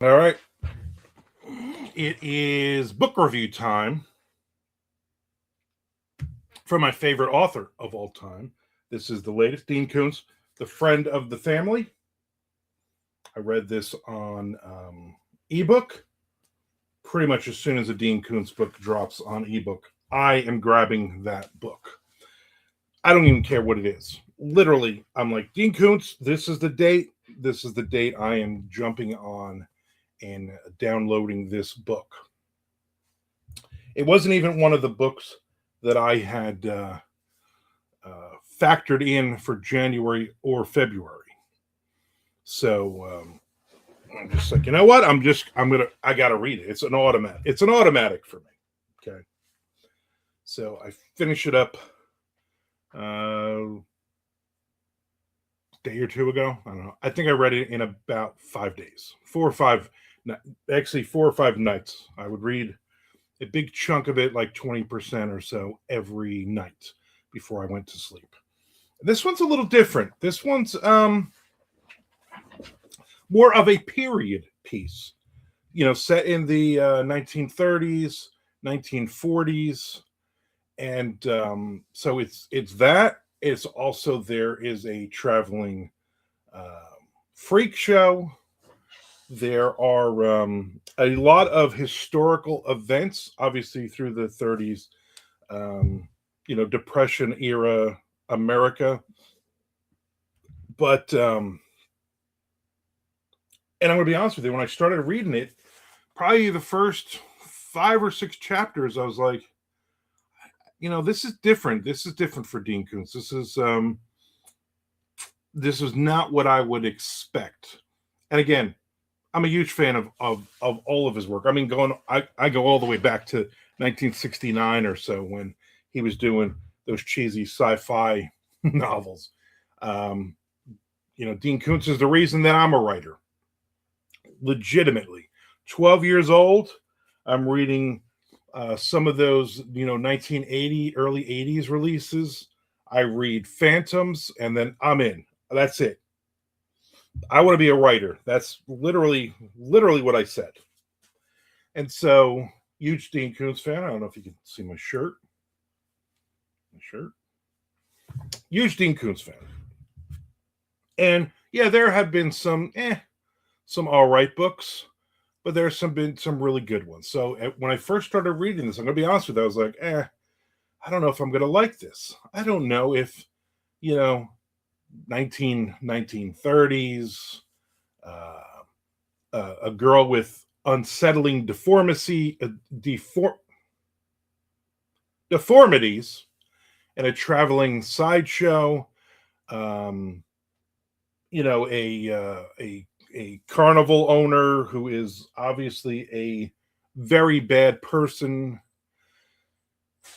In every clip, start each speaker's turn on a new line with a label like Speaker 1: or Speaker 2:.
Speaker 1: All right. It is book review time from my favorite author of all time. This is the latest, Dean Koontz, The Friend of the Family. I read this on ebook. Pretty much as soon as a Dean Koontz book drops on ebook, I am grabbing that book. I don't even care what it is. Literally, I'm like, Dean Koontz, this is the date. This is the date I am jumping on and downloading this book. It wasn't even one of the books that I had factored in for January or February. So I'm just like, you know what? I gotta read it. It's an automatic. It's an automatic for me. Okay. So I finish it up day or two ago. I don't know. I think I read it in about 5 days, 4 or 5, actually 4 or 5 nights. I would read a big chunk of it, like 20% or so, every night before I went to sleep. This one's a little different. This one's more of a period piece, set in the 1930s, 1940s, and so it's that. It's also there is a traveling freak show. There are a lot of historical events, obviously through the 30s, Depression era America. But and I'm going to be honest with you, when I started reading it, probably the first 5 or 6 chapters, I was like, this is different. This is different for Dean Koontz. This is not what I would expect. And again, I'm a huge fan of all of his work. I mean, I go all the way back to 1969 or so when he was doing those cheesy sci-fi novels. Dean Koontz is the reason that I'm a writer. Legitimately, 12 years old, I'm reading some of those 1980 early 80s releases. I read Phantoms, and then I'm in. That's it. I want to be a writer. That's literally what I said. And so, huge Dean Koontz fan. I don't know if you can see my shirt. Huge Dean Koontz fan. And yeah, there have been some all right books, but there's been some really good ones. So when I first started reading this, I'm going to be honest with you, I was like, I don't know if I'm going to like this. I don't know if, 1930s, a girl with unsettling deformities and a traveling sideshow, a carnival owner who is obviously a very bad person,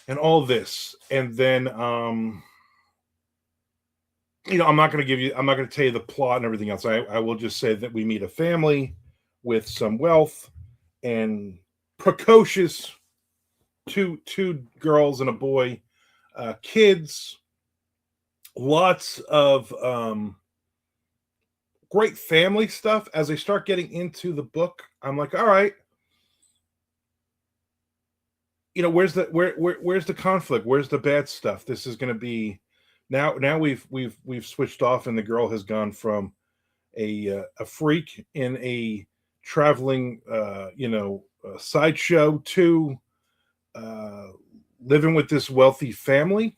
Speaker 1: and all this. And then I'm not going to tell you the plot and everything else. I will just say that we meet a family with some wealth and precocious two girls and a boy, kids, lots of great family stuff. As I start getting into the book, I'm like, all right, where's the conflict? Where's the bad stuff? This is going to be now we've switched off, and the girl has gone from a freak in a traveling sideshow to living with this wealthy family.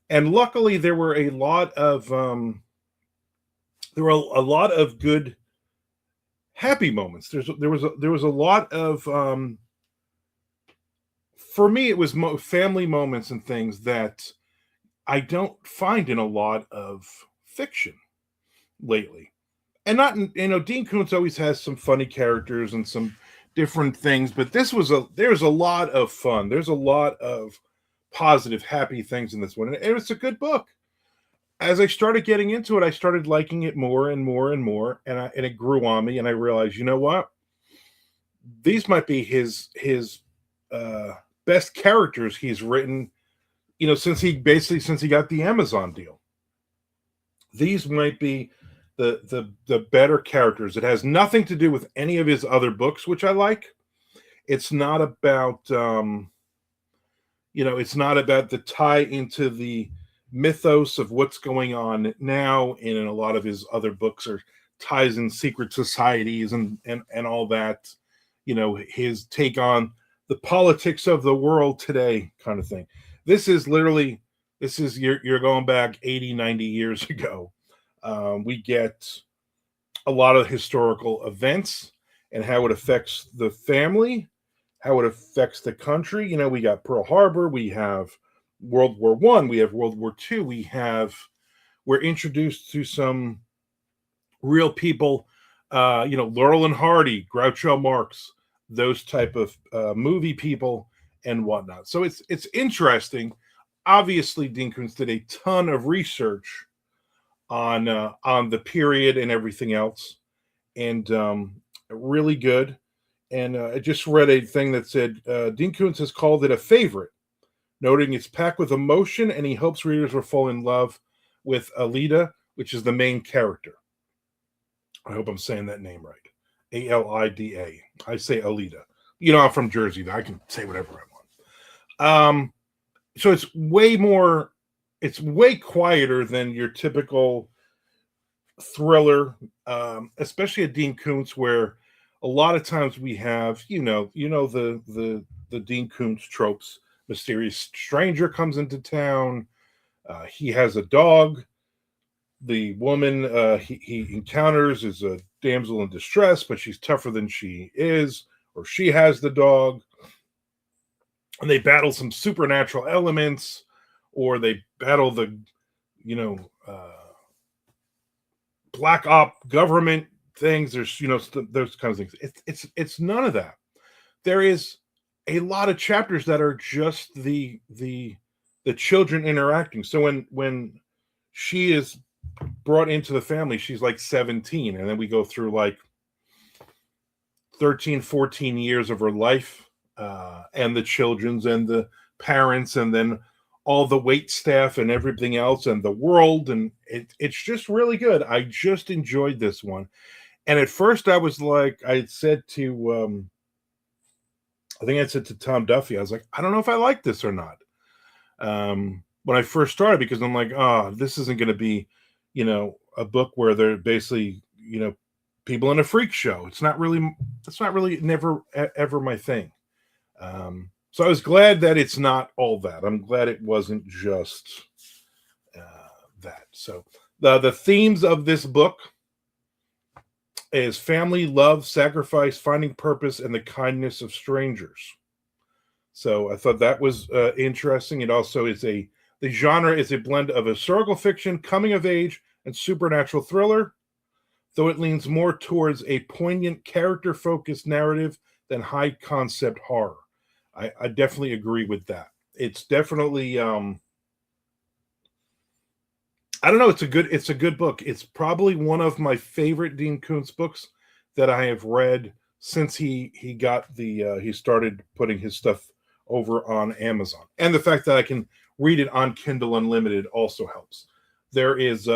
Speaker 1: And luckily there were a lot of good happy moments. There was a lot of for me it was family moments and things that I don't find in a lot of fiction lately. And not Dean Koontz always has some funny characters and some different things, but there's a lot of fun. There's a lot of positive, happy things in this one, and it's a good book. As I started getting into it, I started liking it more and more and more, and it grew on me. And I realized, you know what? These might be his best characters he's written. Since he got the Amazon deal, these might be the better characters. It has nothing to do with any of his other books, which I like. It's not about it's not about the tie into the mythos of what's going on now. And in a lot of his other books are ties in secret societies and all that. His take on the politics of the world today, kind of thing. This is you're going back 80, 90 years ago. We get a lot of historical events and how it affects the family, how it affects the country. We got Pearl Harbor, we have World War One, we have World War Two, we're introduced to some real people, Laurel and Hardy, Groucho Marx, those type of movie people and whatnot. So it's interesting. Obviously, Dean Koontz did a ton of research on the period and everything else, and really good. And I just read a thing that said Dean Koontz has called it a favorite, noting it's packed with emotion, and he hopes readers will fall in love with Alida, which is the main character. I hope I'm saying that name right. Alida. I say Alida. I'm from Jersey. I can say whatever I want. So it's way quieter than your typical thriller, especially at Dean Koontz, where a lot of times we have, the Dean Koontz tropes. Mysterious stranger comes into town. He has a dog. The woman he encounters is a damsel in distress, but she's tougher than she is, or she has the dog. And they battle some supernatural elements, or they battle the, black op government things. There's, those kinds of things. It's none of that. There is a lot of chapters that are just the children interacting. So when she is brought into the family, she's like 17, and then we go through like 13, 14 years of her life, and the children's and the parents, and then all the wait staff and everything else, and the world, and it's just really good. I just enjoyed this one. And at first I was like, I said to I think I said to Tom Duffy, I was like, I don't know if I like this or not. When I first started, because I'm like, this isn't going to be, a book where they're basically, people in a freak show. It's not really never ever my thing. So I was glad that it's not all that. I'm glad it wasn't just that. So the themes of this book is family, love, sacrifice, finding purpose, and the kindness of strangers. So I thought that was interesting. It also is the genre is a blend of historical fiction, coming of age, and supernatural thriller, though it leans more towards a poignant, character-focused narrative than high-concept horror. I definitely agree with that. It's definitely, I don't know. It's a good book. It's probably one of my favorite Dean Koontz books that I have read since he started putting his stuff over on Amazon. And the fact that I can read it on Kindle Unlimited also helps. There is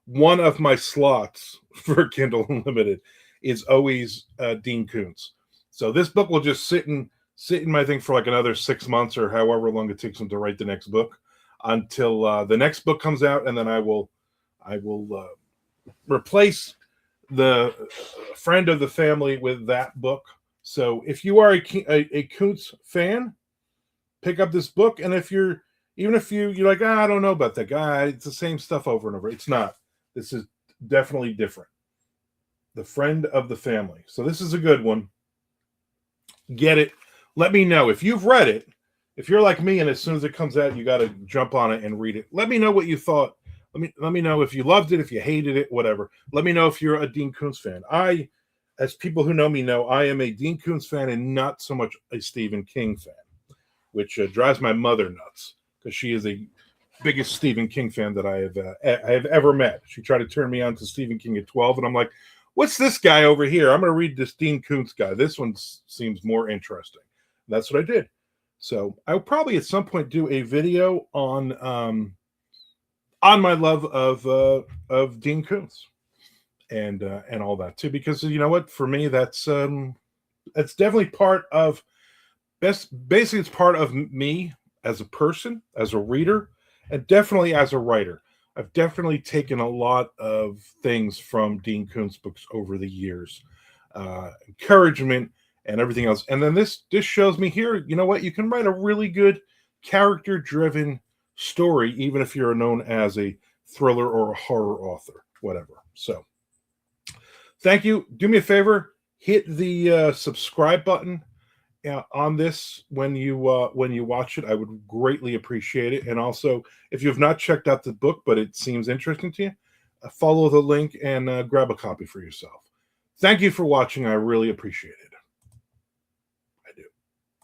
Speaker 1: one of my slots for Kindle Unlimited is always Dean Koontz. So this book will just sit in my thing for like another 6 months or however long it takes him to write the next book, until the next book comes out, and then I will replace the friend of the family with that book. So if you are a Koontz fan, pick up this book. And if you're like, I don't know about that guy, it's the same stuff over and over. It's not. This is definitely different. The friend of the family. So this is a good one. Get it. Let me know if you've read it. If you're like me, and as soon as it comes out, you got to jump on it and read it. Let me know what you thought. Let me know if you loved it, if you hated it, whatever. Let me know if you're a Dean Koontz fan. As people who know me know, I am a Dean Koontz fan and not so much a Stephen King fan, which drives my mother nuts because she is the biggest Stephen King fan that I have ever met. She tried to turn me on to Stephen King at 12, and I'm like, what's this guy over here? I'm going to read this Dean Koontz guy. This one seems more interesting. And that's what I did. So I'll probably at some point do a video on my love of Dean Koontz. and all that too. Because you know what, for me, that's definitely part of basically it's part of me as a person, as a reader, and definitely as a writer. I've definitely taken a lot of things from Dean Koontz books over the years, encouragement and everything else. And then this shows me here, you know what, you can write a really good character driven story, even if you're known as a thriller or a horror author, whatever. So thank you. Do me a favor, hit the subscribe button on this when you watch it. I would greatly appreciate it. And also, if you have not checked out the book but it seems interesting to you, follow the link and grab a copy for yourself. Thank you for watching. I really appreciate it.